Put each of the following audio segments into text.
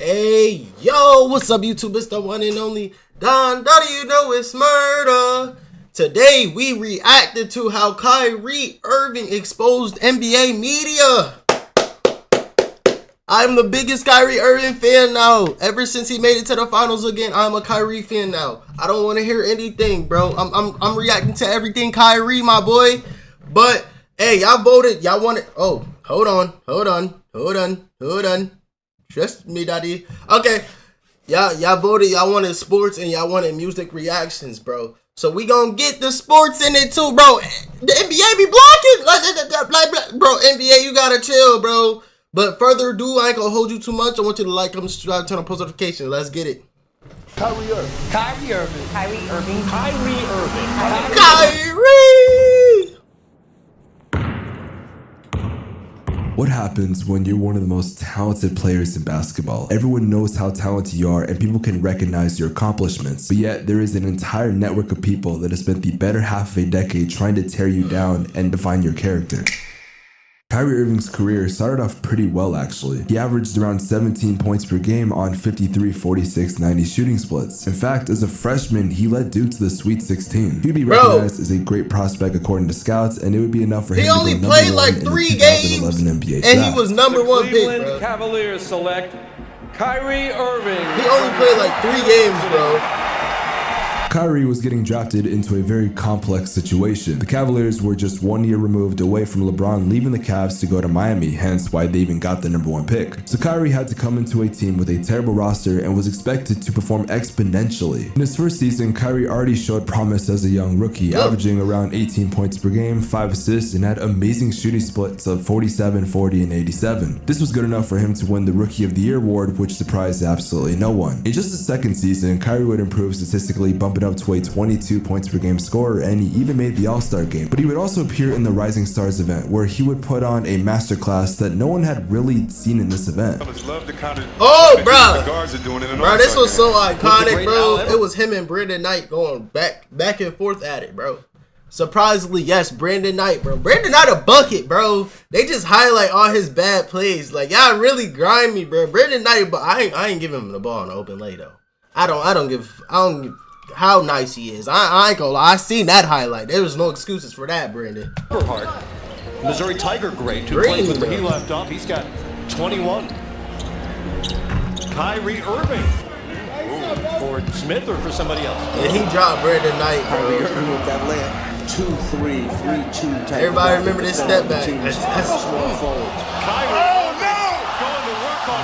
Hey, yo, what's up, YouTube? It's the one and only Don. How do you know it's murder? Today, we reacted to how Kyrie Irving exposed NBA media. I'm the biggest Kyrie Irving fan now. Ever since he made it to the finals again, I'm a Kyrie fan now. I don't want to hear anything, bro. I'm reacting to everything Kyrie, my boy. But, hey, y'all voted. Y'all wanted... Oh, hold on. Trust me, daddy. Okay, y'all voted. Y'all wanted sports and y'all wanted music reactions, bro. So we gonna get the sports in it too, bro. The NBA be blocking, bro. NBA, you gotta chill, bro. But further ado, I ain't gonna hold you too much. I want you to like, comment, subscribe, turn on post notifications. Let's get it. Kyrie Irving. Kyrie Irving. Kyrie Irving. Kyrie Irving. Kyrie! What happens when you're one of the most talented players in basketball? Everyone knows how talented you are and people can recognize your accomplishments. But yet there is an entire network of people that have spent the better half of a decade trying to tear you down and define your character. Kyrie Irving's career started off pretty well, actually. He averaged around 17 points per game on 53, 46, 90 shooting splits. In fact, as a freshman, he led Duke to the Sweet 16. He'd be recognized as a great prospect according to scouts, and it would be enough for him to go number one in the 2011 NBA draft. And he was number one pick, bro. Cleveland Cavaliers select Kyrie Irving. He only played like 3 games, bro. Kyrie was getting drafted into a very complex situation. The Cavaliers were just 1 year removed away from LeBron leaving the Cavs to go to Miami, hence why they even got the number 1 pick. So Kyrie had to come into a team with a terrible roster and was expected to perform exponentially. In his first season, Kyrie already showed promise as a young rookie, averaging around 18 points per game, 5 assists, and had amazing shooting splits of 47, 40, and 87. This was good enough for him to win the Rookie of the Year award, which surprised absolutely no one. In just his second season, Kyrie would improve statistically, bumping up to a 22 points per game scorer, and he even made the All-Star game. But he would also appear in the Rising Stars event, where he would put on a masterclass that no one had really seen in this event. Oh, bro, this was so iconic, bro. It was him and Brandon Knight going back and forth at it, bro. Surprisingly, yes, Brandon Knight, bro. Brandon Knight a bucket, bro. They just highlight all his bad plays. Like, y'all really grimy, bro. Brandon Knight, but I ain't giving him the ball in the open lay though. I don't give how nice he is. I ain't gonna lie. I seen that highlight. There was no excuses for that, Brandon. Missouri Tiger great. 2 plays with where he left off. He's got 21. Kyrie Irving. For Smith or for somebody else? And he dropped Brandon Knight, bro. Kyrie Irving with that layup. 2-3, 3-2 type. Everybody remember this step back. Kyrie.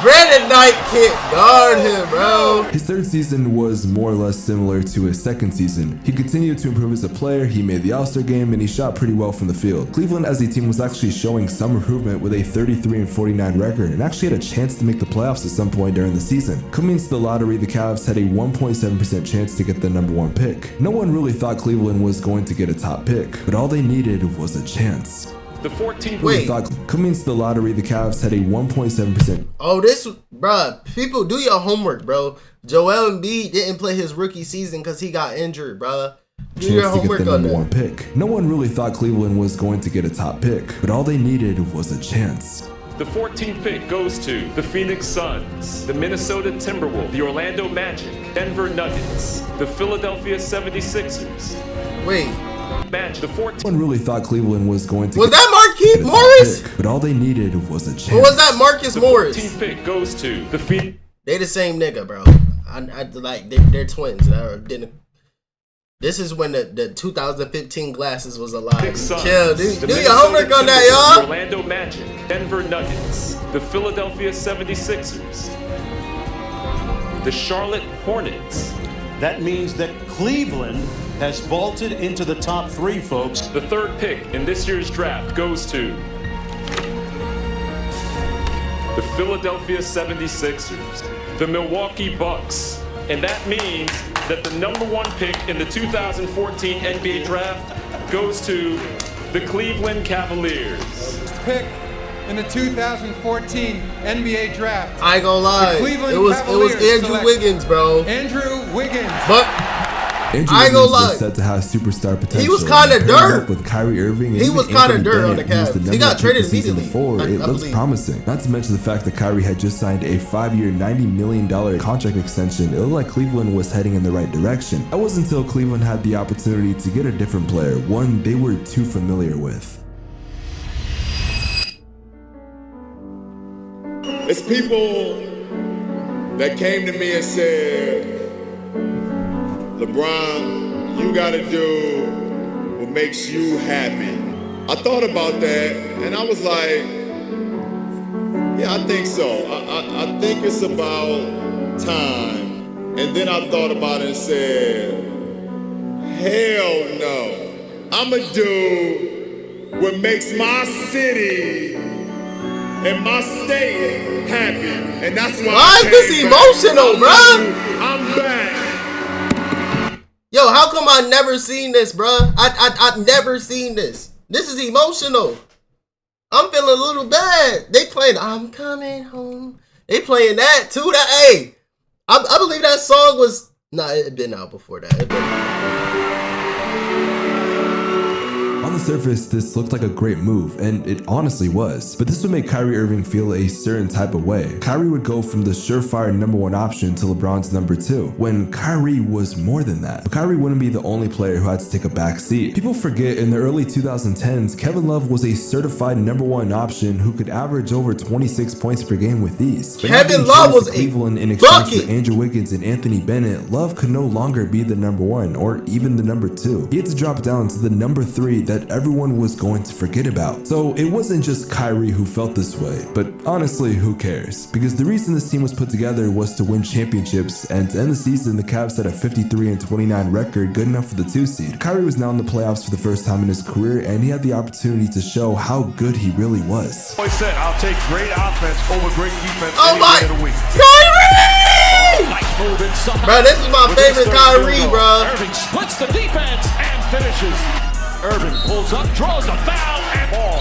Brandon Knight can't guard him, bro. His third season was more or less similar to his second season. He continued to improve as a player, he made the All-Star game, and he shot pretty well from the field. Cleveland as a team was actually showing some improvement with a 33-49 record and actually had a chance to make the playoffs at some point during the season. Coming into the lottery, the Cavs had a 1.7% chance to get the number 1 pick. No one really thought Cleveland was going to get a top pick, but all they needed was a chance. The 14th. Wait. Coming into the lottery, the Cavs had a 1.7%. Oh, this, bruh. People, do your homework, bro. Joel Embiid didn't play his rookie season because he got injured, bruh. Do your homework on that. Number 1 pick. No one really thought Cleveland was going to get a top pick, but all they needed was a chance. The 14th pick goes to the Phoenix Suns, the Minnesota Timberwolves, the Orlando Magic, Denver Nuggets, the Philadelphia 76ers. Wait. Match the 14th. No one really thought Cleveland was going to get that Marquise Morris? Pick, but all they needed was a chance. Or was that Marcus Morris? The 14th pick goes to the Phoenix. They the same nigga, bro. I like they're twins. This is when the 2015 glasses was alive. Chill, do your homework on that, y'all. The Orlando Magic, Denver Nuggets, the Philadelphia 76ers, the Charlotte Hornets. That means that Cleveland has vaulted into the top 3, folks. The 3rd pick in this year's draft goes to the Philadelphia 76ers, the Milwaukee Bucks, and that means that the number 1 pick in the 2014 NBA draft goes to the Cleveland Cavaliers. Pick in the 2014 NBA draft. I ain't gonna lie, it was Andrew Wiggins, bro. Andrew Wiggins. But Andrew I ain't gonna Wiggins lie. was said to have superstar potential. He was kinda Paired dirt. up with Kyrie Irving. And He was even kinda Anthony dirt on Bennett, the who was Cavs. number He got one pick traded the season immediately, before. I It looks believe. promising. Not to mention the fact that Kyrie had just signed a 5-year, $90 million contract extension. It looked like Cleveland was heading in the right direction. That was until Cleveland had the opportunity to get a different player, one they were too familiar with. It's people that came to me and said, LeBron, you gotta do what makes you happy. I thought about that and I was like, yeah, I think so. I think it's about time. And then I thought about it and said, hell no. I'ma do what makes my city and my state happy. And that's why Why is this emotional, bruh? I'm back. Yo, how come I never seen this, bruh? I never seen this. This is emotional. I'm feeling a little bad. They playing I'm Coming Home. They playing that too. That, hey, I believe that song was, nah, it had been out before that. On the surface, this looked like a great move, and it honestly was. But this would make Kyrie Irving feel a certain type of way. Kyrie would go from the surefire number 1 option to LeBron's number 2, when Kyrie was more than that. But Kyrie wouldn't be the only player who had to take a back seat. People forget in the early 2010s, Kevin Love was a certified number 1 option who could average over 26 points per game with ease. But Kevin Love was Cleveland in a exchange bucket. for Andrew Wiggins and Anthony Bennett. Love could no longer be the number 1 or even the number 2. He had to drop down to the number 3 that everyone was going to forget about. So it wasn't just Kyrie who felt this way, but honestly, who cares? Because the reason this team was put together was to win championships, and to end the season, the Cavs had a 53-29 record, good enough for the 2 seed. Kyrie was now in the playoffs for the first time in his career, and he had the opportunity to show how good he really was. I said, I'll take great offense over great defense Oh any my, day of the week. Kyrie! Nice move inside. Bro, this is my favorite Kyrie, bro. Irving splits the defense and finishes. Irving pulls up, draws a foul, and ball.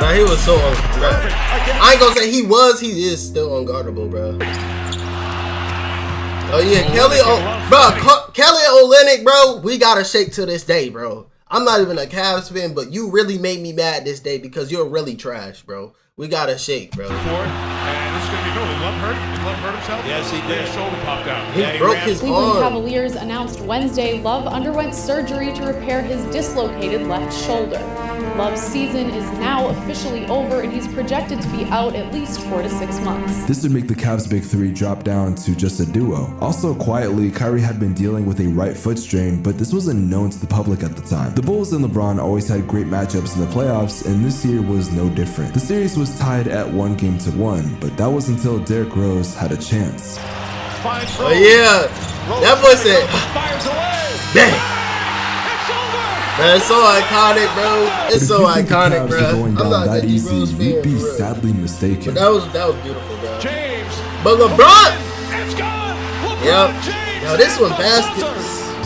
Nah, he was so bro. I ain't gonna say he is still unguardable, bro. Oh yeah, Kelly Olynyk, bro. We gotta shake to this day, bro. I'm not even a Cavs fan, but you really made me mad this day because you're really trash, bro. We gotta shake, bro. And this is going to be good. Love hurt himself? Yes, he did. His shoulder popped out. He broke his Cleveland arm. Cavaliers announced Wednesday Love underwent surgery to repair his dislocated left shoulder. Love's season is now officially over, and he's projected to be out at least 4 to 6 months. This would make the Cavs' big 3 drop down to just a duo. Also, quietly, Kyrie had been dealing with a right foot strain, but this wasn't known to the public at the time. The Bulls and LeBron always had great matchups in the playoffs, and this year was no different. The series was tied at 1-1, but that was until Derrick Rose had a chance. Oh yeah, that boy said, dang. Man, it's so iconic, bro. It's so iconic, bro. Going down I'm not that a D easy, Rose fan, you'd be for real. sadly mistaken. But that was beautiful, bro. James. But LeBron, It's gone. yep. James. Yo, this one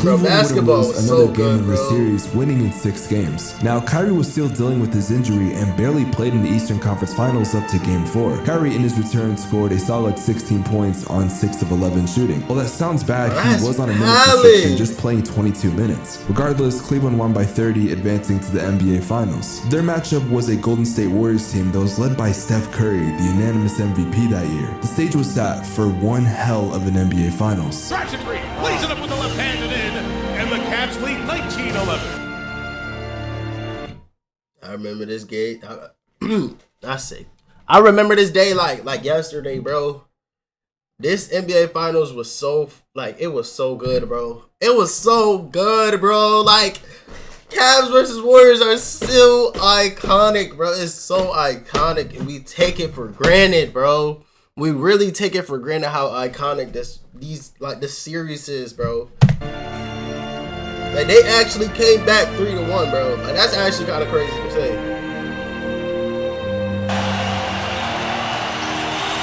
bro, basketball was another so game good, in the bro. series, winning in 6 games. Now, Kyrie was still dealing with his injury and barely played in the Eastern Conference Finals up to Game 4. Kyrie, in his return, scored a solid 16 points on 6 of 11 shooting. While that sounds bad, he was on a minutes restriction, just playing 22 minutes. Regardless, Cleveland won by 30, advancing to the NBA Finals. Their matchup was a Golden State Warriors team that was led by Steph Curry, the unanimous MVP that year. The stage was set for one hell of an NBA Finals. Drives it free. Lays it up with the left hand and in. And the Cavs lead 19-11. I remember this game. I remember this day like yesterday, bro. This NBA Finals was so it was so good, bro. It was so good, bro. Like, Cavs versus Warriors are still iconic, bro. It's so iconic, and we take it for granted, bro. We really take it for granted how iconic this series is, bro. Like, they actually came back 3-1, bro. Like, that's actually kind of crazy to say.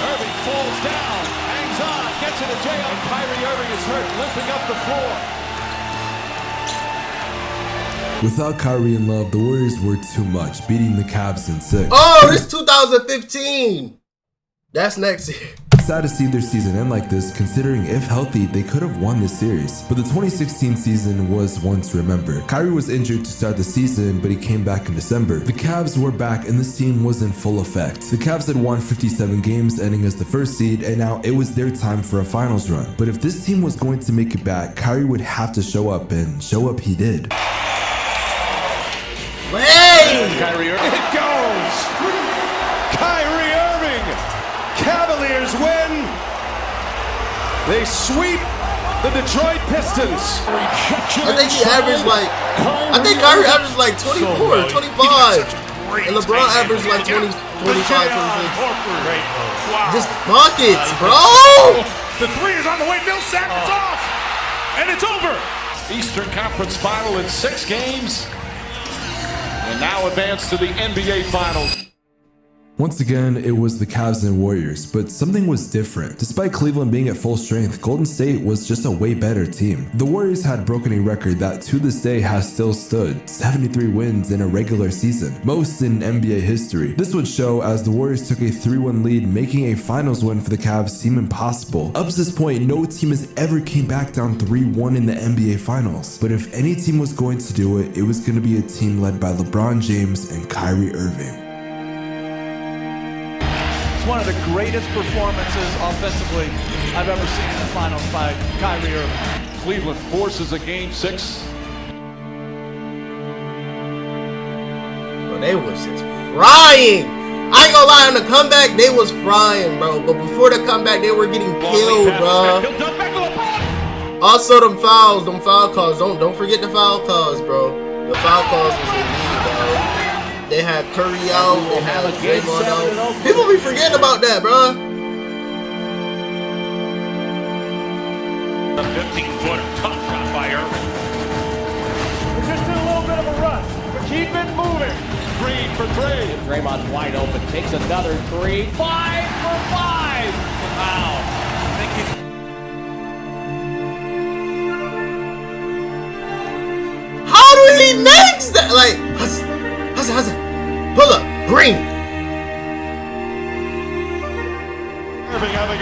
Irving falls down, hangs on, gets into jail. Kyrie Irving is hurt, limping up the floor. Without Kyrie and Love, the Warriors were too much, beating the Cavs in 6. Oh, this 2015. That's next year. sad to see their season end like this, considering if healthy, they could have won this series. But the 2016 season was one to remember. Kyrie was injured to start the season, but he came back in December. The Cavs were back and this team was in full effect. The Cavs had won 57 games, ending as the first seed, and now it was their time for a finals run. But if this team was going to make it back, Kyrie would have to show up, and show up he did. Hey! Kyrie Irving. It goes! Kyrie Irving! Cavaliers win! They sweep the Detroit Pistons. I think he averaged like, Kyrie averaged like 24, 25. And LeBron averaged like 20, 25, 26. Wow. Just buckets, bro! The three is on the way. Millsap is off. And it's over. Eastern Conference Final in 6 games. And now advance to the NBA Finals. Once again, it was the Cavs and Warriors, but something was different. Despite Cleveland being at full strength, Golden State was just a way better team. The Warriors had broken a record that to this day has still stood, 73 wins in a regular season, most in NBA history. This would show as the Warriors took a 3-1 lead, making a finals win for the Cavs seem impossible. Up to this point, no team has ever came back down 3-1 in the NBA Finals. But if any team was going to do it, it was going to be a team led by LeBron James and Kyrie Irving. One of the greatest performances offensively I've ever seen in the finals by Kyrie Irving. Cleveland forces a game 6. Bro, they was just frying. I ain't gonna lie, on the comeback, they was frying, bro. But before the comeback, they were getting killed, bro. Also, them foul calls. Don't forget the foul calls, bro. The foul calls was elite, bro. They had Curry out, they had Draymond out. People be forgetting about that, bro. A 15-footer, tough shot by Irving. Just a little bit of a rush, but keep it moving. Green for 3. Draymond's wide open, takes another 3. 5 for 5. Wow. How do he make that? Like, pull up, Green.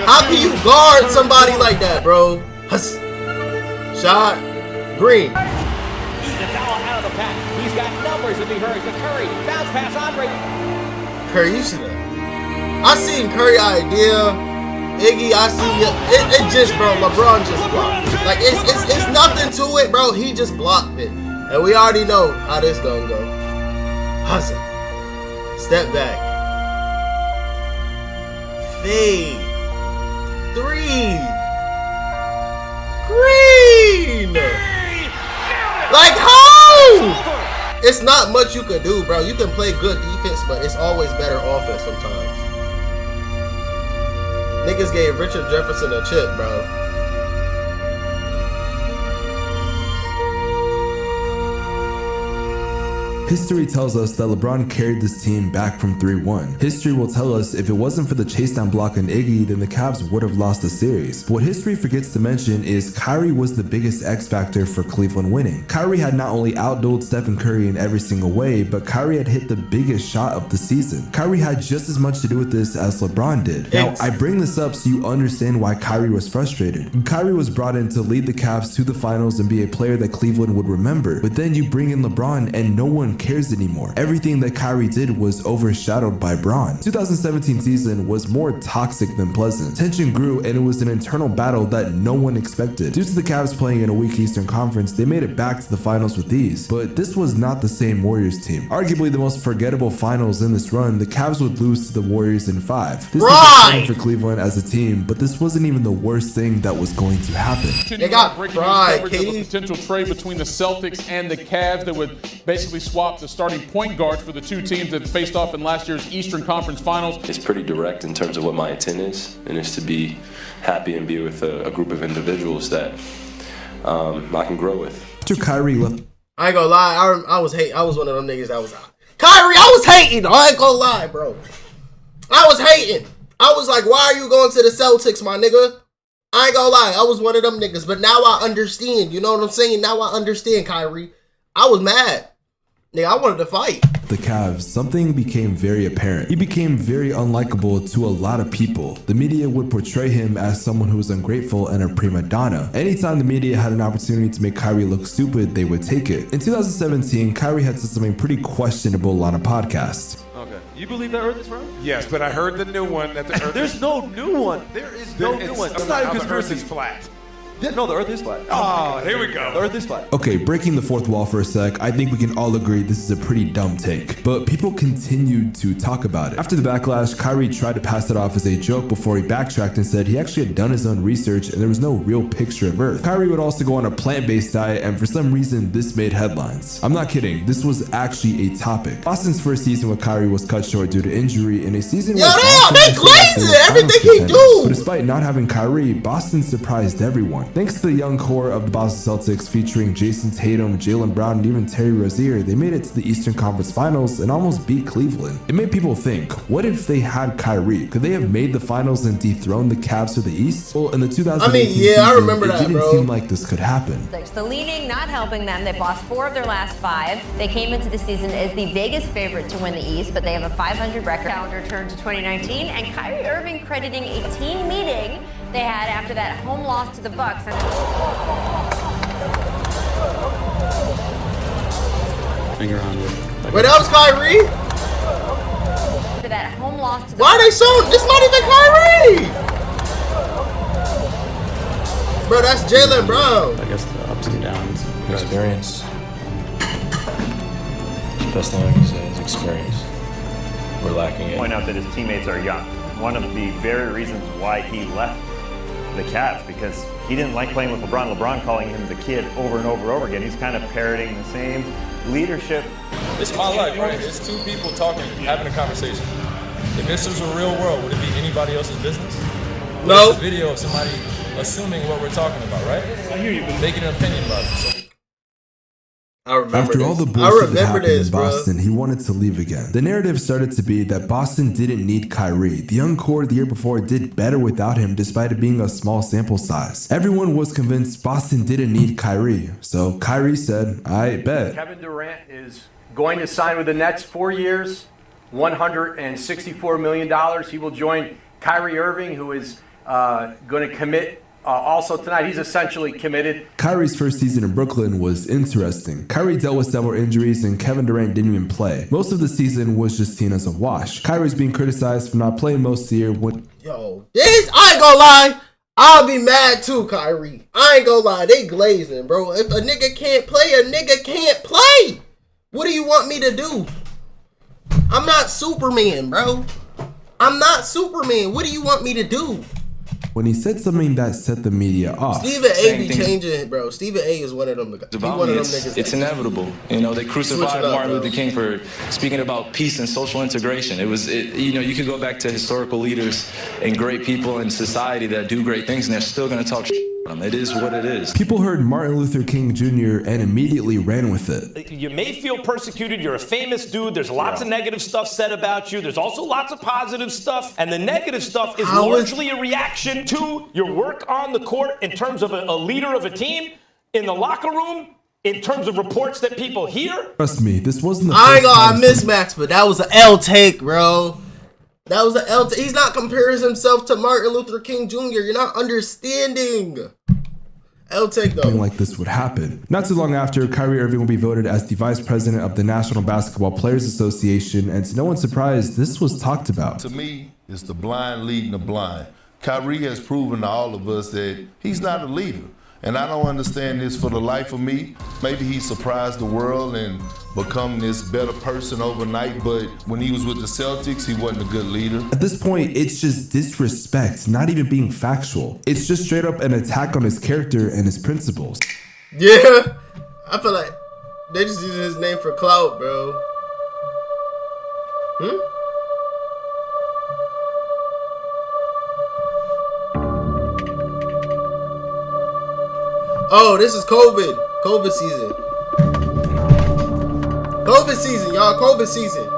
How can you guard somebody like that, bro? Shot, Green. Iguodala out of the pack. He's got numbers if he hurries to Curry. Bounce pass, Andre. Curry, you see that? I seen Curry idea. Iggy, I see it. It just, bro. LeBron just blocked it. Like it's nothing to it, bro. He just blocked it, and we already know how this gonna go. Hustle. Step back. Fade. 3. Green. Like how? It's not much you can do, bro. You can play good defense, but it's always better offense sometimes. Niggas gave Richard Jefferson a chip, bro. History tells us that LeBron carried this team back from 3-1. History will tell us if it wasn't for the chase down block on Iggy, then the Cavs would have lost the series. But what history forgets to mention is Kyrie was the biggest X factor for Cleveland winning. Kyrie had not only outdueled Stephen Curry in every single way, but Kyrie had hit the biggest shot of the season. Kyrie had just as much to do with this as LeBron did. Now, I bring this up so you understand why Kyrie was frustrated. Kyrie was brought in to lead the Cavs to the finals and be a player that Cleveland would remember, but then you bring in LeBron and no one cares anymore. Everything that Kyrie did was overshadowed by Bron. 2017 season was more toxic than pleasant. Tension grew and it was an internal battle that no one expected. Due to the Cavs playing in a weak Eastern Conference, they made it back to the finals with ease, but this was not the same Warriors team. Arguably the most forgettable finals in this run, the Cavs would lose to the Warriors in 5. This was a time for Cleveland as a team, but this wasn't even the worst thing that was going to happen. They got fried, a potential trade between the Celtics and the Cavs that would basically swap the starting point guards for the two teams that faced off in last year's Eastern Conference Finals. It's pretty direct in terms of what my intent is, and it's to be happy and be with a group of individuals that I can grow with. After Kyrie left, I ain't gonna lie, I was one of them niggas that was out. Kyrie, I was hating. I ain't gonna lie, bro. I was hating. I was like, why are you going to the Celtics, my nigga? I ain't gonna lie, I was one of them niggas, but now I understand. You know what I'm saying? Now I understand, Kyrie. I was mad. Nigga, I wanted to fight. The Cavs, something became very apparent. He became very unlikable to a lot of people. The media would portray him as someone who was ungrateful and a prima donna. Anytime the media had an opportunity to make Kyrie look stupid, they would take it. In 2017, Kyrie had said something pretty questionable on a podcast. Okay. You believe the Earth is round? Yes, but I heard the new one that the Earth. There's no new one. There is no new one. It's not a conspiracy. The Earth is flat. No, the Earth is flat. Oh, here we go. The Earth is flat. Okay, breaking the fourth wall for a sec, I think we can all agree this is a pretty dumb take, but people continued to talk about it. After the backlash, Kyrie tried to pass it off as a joke before he backtracked and said he actually had done his own research and there was no real picture of Earth. Kyrie would also go on a plant-based diet, and for some reason, this made headlines. I'm not kidding, this was actually a topic. Boston's first season with Kyrie was cut short due to injury in a season where they glazing everything he do. But despite not having Kyrie, Boston surprised everyone. Thanks to the young core of the Boston Celtics featuring Jason Tatum, Jaylen Brown, and even Terry Rozier, they made it to the Eastern Conference Finals and almost beat Cleveland. It made people think, what if they had Kyrie? Could they have made the finals and dethroned the Cavs to the East? Well, in the 2018 season, I remember that, it didn't seem like this could happen. The leaning not helping them. They've lost 4 of their last 5. They came into the season as the biggest favorite to win the East, but they have a 500 record. Calendar turned to 2019, and Kyrie Irving crediting a team meeting they had after that home loss to the Bucks. Finger on it. Wait, that was Kyrie? After that home loss to the Why are they showing? This not even Kyrie! Bro, that's Jaylen Brown. I guess the ups and downs. Experience. Best thing I can say is experience. We're lacking it. Point out that his teammates are young. One of the very reasons why he left the Cavs, because he didn't like playing with LeBron. LeBron calling him the kid over and over again. He's kind of parroting the same leadership. It's my life, right? It's two people talking, having a conversation. If this was a real world, would it be anybody else's business? No. It's a video of somebody assuming what we're talking about, right? I hear you. Making an opinion about it. So. After all the bullshit that happened in Boston, he wanted to leave again. The narrative started to be that Boston didn't need Kyrie. The young core the year before did better without him despite it being a small sample size. Everyone was convinced Boston didn't need Kyrie. So Kyrie said, I bet. Kevin Durant is going to sign with the Nets 4 years, $164 million. He will join Kyrie Irving, who is going to commit also tonight. He's essentially committed. Kyrie's first season in Brooklyn was interesting. Kyrie dealt with several injuries and Kevin Durant didn't even play. Most of the season was just seen as a wash. Kyrie's being criticized for not playing most of the year. Yo, this, I ain't gonna lie, I'll be mad too, Kyrie. I ain't gonna lie, they glazing, bro. If a nigga can't play, a nigga can't play. What do you want me to do? I'm not Superman, bro. I'm not Superman. What do you want me to do? When he said something that set the media off. Stephen A be changing it, bro. Stephen A is one of them guys. It's inevitable. You know, they crucified Martin Luther King for speaking about peace and social integration. You know, you could go back to historical leaders and great people in society that do great things, and they're still going to talk shit about them. It is what it is. People heard Martin Luther King Jr. and immediately ran with it. You may feel persecuted. You're a famous dude. There's lots of negative stuff said about you. There's also lots of positive stuff. And the negative stuff is largely a reaction to your work on the court in terms of a leader of a team, in the locker room, in terms of reports that people hear. Trust me, this wasn't the I ain't gonna mismatch, but that was an L take, bro. That was an L take. He's not comparing himself to Martin Luther King Jr. You're not understanding. L take though. Something like this would happen. Not too long after, Kyrie Irving will be voted as the vice president of the National Basketball Players Association, and to no one's surprise, this was talked about. To me, it's the blind leading the blind. Kyrie has proven to all of us that he's not a leader. And I don't understand this for the life of me. Maybe he surprised the world and become this better person overnight, but when he was with the Celtics, he wasn't a good leader. At this point, it's just disrespect, not even being factual. It's just straight up an attack on his character and his principles. Yeah, I feel like they just using his name for clout, bro. Oh, this is COVID. COVID season. COVID season, y'all. COVID season.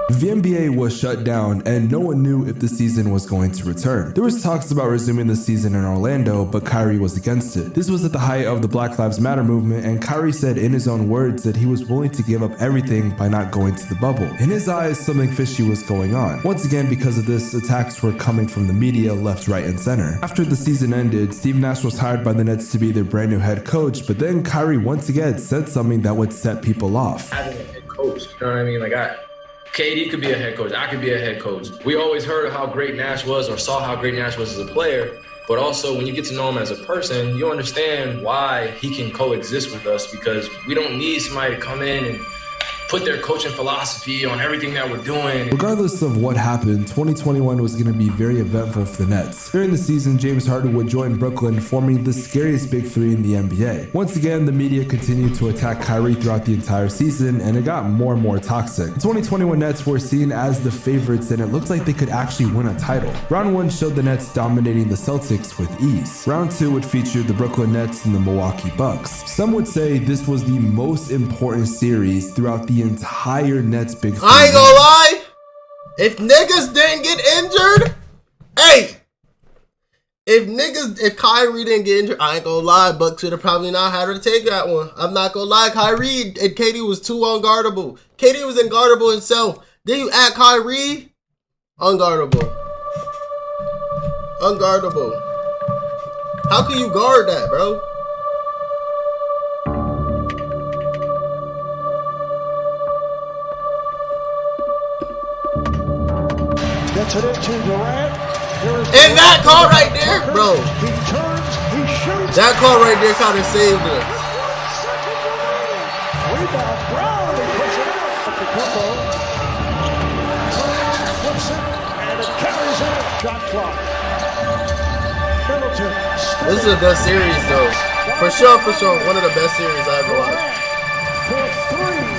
The NBA was shut down and no one knew if the season was going to return. There was talks about resuming the season in Orlando, but Kyrie was against it. This was at the height of the Black Lives Matter movement, and Kyrie said in his own words that he was willing to give up everything by not going to the bubble. In his eyes, something fishy was going on. Once again, because of this, attacks were coming from the media left, right, and center. After the season ended, Steve Nash was hired by the Nets to be their brand new head coach, but then Kyrie once again said something that would set people off. Having a head coach, you know what I mean? Like KD could be a head coach. I could be a head coach. We always heard how great Nash was or saw how great Nash was as a player. But also, when you get to know him as a person, you understand why he can coexist with us, because we don't need somebody to come in and put their coaching philosophy on everything that we're doing. Regardless of what happened, 2021 was going to be very eventful for the Nets. During the season, James Harden would join Brooklyn, forming the scariest big three in the NBA. Once again, the media continued to attack Kyrie throughout the entire season, and it got more and more toxic. The 2021 Nets were seen as the favorites, and it looked like they could actually win a title. Round 1 showed the Nets dominating the Celtics with ease. Round 2 would feature the Brooklyn Nets and the Milwaukee Bucks. Some would say this was the most important series throughout the entire Nets big three. I ain't gonna lie, if niggas didn't get injured, hey, if Kyrie didn't get injured, I ain't gonna lie, Bucks should have probably not had her to take that one. I'm not gonna lie, Kyrie and KD was too unguardable. KD was unguardable himself. Then you add Kyrie, unguardable. How can you guard that, bro? Gets it into Durant. And that call right there, bro. He turns, he shoots. That call right there kind of saved us. Rebound, Brown, he puts it out. The combo. Turns, flips it, and it carries out. Shot clock. Middleton. This is a good series, though. For sure. One of the best series I ever watched. For three.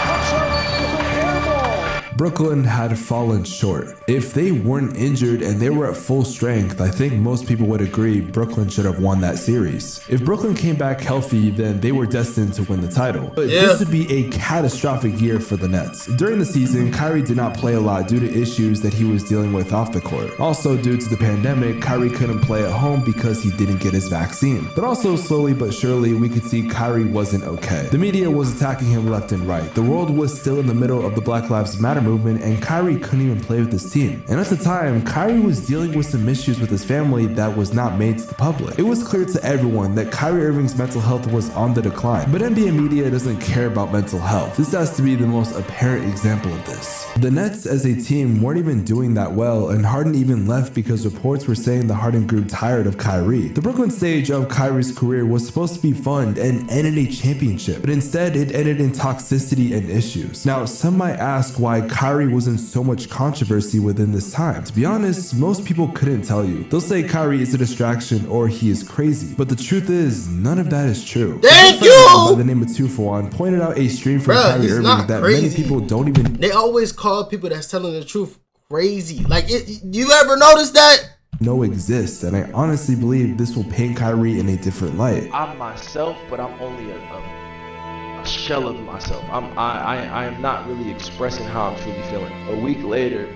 Puts up with an air ball. Brooklyn had fallen short. If they weren't injured and they were at full strength, I think most people would agree Brooklyn should have won that series. If Brooklyn came back healthy, then they were destined to win the title. But this would be a catastrophic year for the Nets. During the season, Kyrie did not play a lot due to issues that he was dealing with off the court. Also, due to the pandemic, Kyrie couldn't play at home because he didn't get his vaccine. But also, slowly but surely, we could see Kyrie wasn't okay. The media was attacking him left and right. The world was still in the middle of the Black Lives Matter movement, and Kyrie couldn't even play with his team. And at the time, Kyrie was dealing with some issues with his family that was not made to the public. It was clear to everyone that Kyrie Irving's mental health was on the decline, but NBA media doesn't care about mental health. This has to be the most apparent example of this. The Nets as a team weren't even doing that well, and Harden even left because reports were saying that Harden grew tired of Kyrie. The Brooklyn stage of Kyrie's career was supposed to be fun and end in a championship, but instead it ended in toxicity and issues. Now, some might ask why Kyrie was in so much controversy within this time. To be honest, most people couldn't tell you. They'll say Kyrie is a distraction or he is crazy, but the truth is, none of that is true. Thank you! By the name of Tufuan pointed out a stream from Kyrie Irving that many people don't even... They always call people that's telling the truth crazy. Like, you ever notice that? know exists, and I honestly believe this will paint Kyrie in a different light. I'm myself, but I'm only a shell of myself. I am not really expressing how I'm truly feeling. A week later,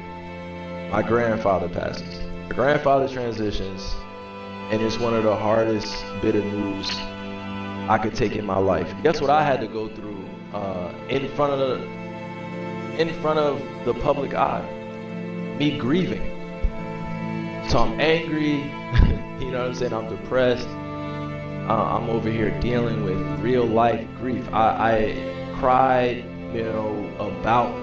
my grandfather passes. My grandfather transitions, and it's one of the hardest bit of news I could take in my life. Guess what I had to go through in front of the public eye? Me grieving. So I'm angry, you know what I'm saying? I'm depressed. I'm over here dealing with real life grief. I cried, you know, about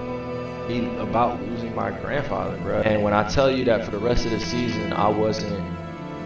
losing my grandfather, bro. And when I tell you that for the rest of the season, I wasn't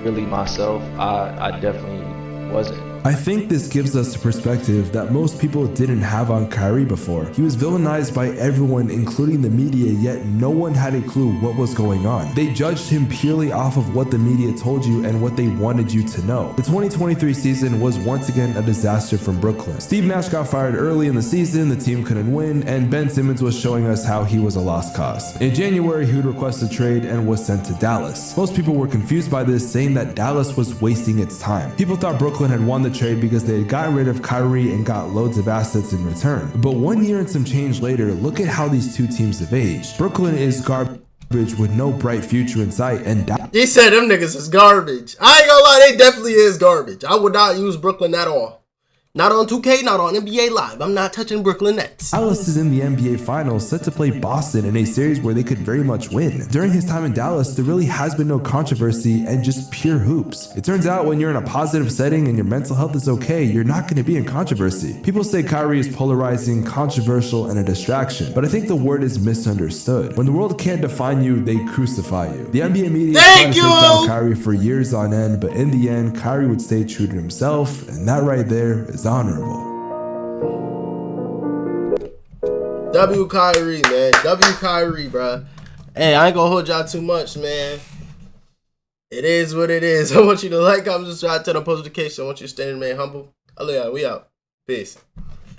really myself, I definitely wasn't. I think this gives us a perspective that most people didn't have on Kyrie before. He was villainized by everyone, including the media, yet no one had a clue what was going on. They judged him purely off of what the media told you and what they wanted you to know. The 2023 season was once again a disaster from Brooklyn. Steve Nash got fired early in the season, the team couldn't win, and Ben Simmons was showing us how he was a lost cause. In January, he would request a trade and was sent to Dallas. Most people were confused by this, saying that Dallas was wasting its time. People thought Brooklyn had won the the trade because they had gotten rid of Kyrie and got loads of assets in return. But 1 year and some change later, look at how these two teams have aged. Brooklyn is garbage with no bright future in sight, and he said them niggas is garbage. I ain't gonna lie, they definitely is garbage. I would not use Brooklyn at all. Not on 2K, not on NBA Live. I'm not touching Brooklyn Nets. Dallas is in the NBA Finals, set to play Boston in a series where they could very much win. During his time in Dallas, there really has been no controversy and just pure hoops. It turns out when you're in a positive setting and your mental health is okay, you're not going to be in controversy. People say Kyrie is polarizing, controversial, and a distraction, but I think the word is misunderstood. When the world can't define you, they crucify you. The NBA media tried to take down Kyrie for years on end, but in the end, Kyrie would stay true to himself, and that right there is honorable. W Kyrie, man. W Kyrie, bro. Hey, I ain't gonna hold y'all too much, man. It is what it is. I want you to like, comment, subscribe, turn on post notifications. I want you to stay and remain humble. I love y'all. We out. Peace.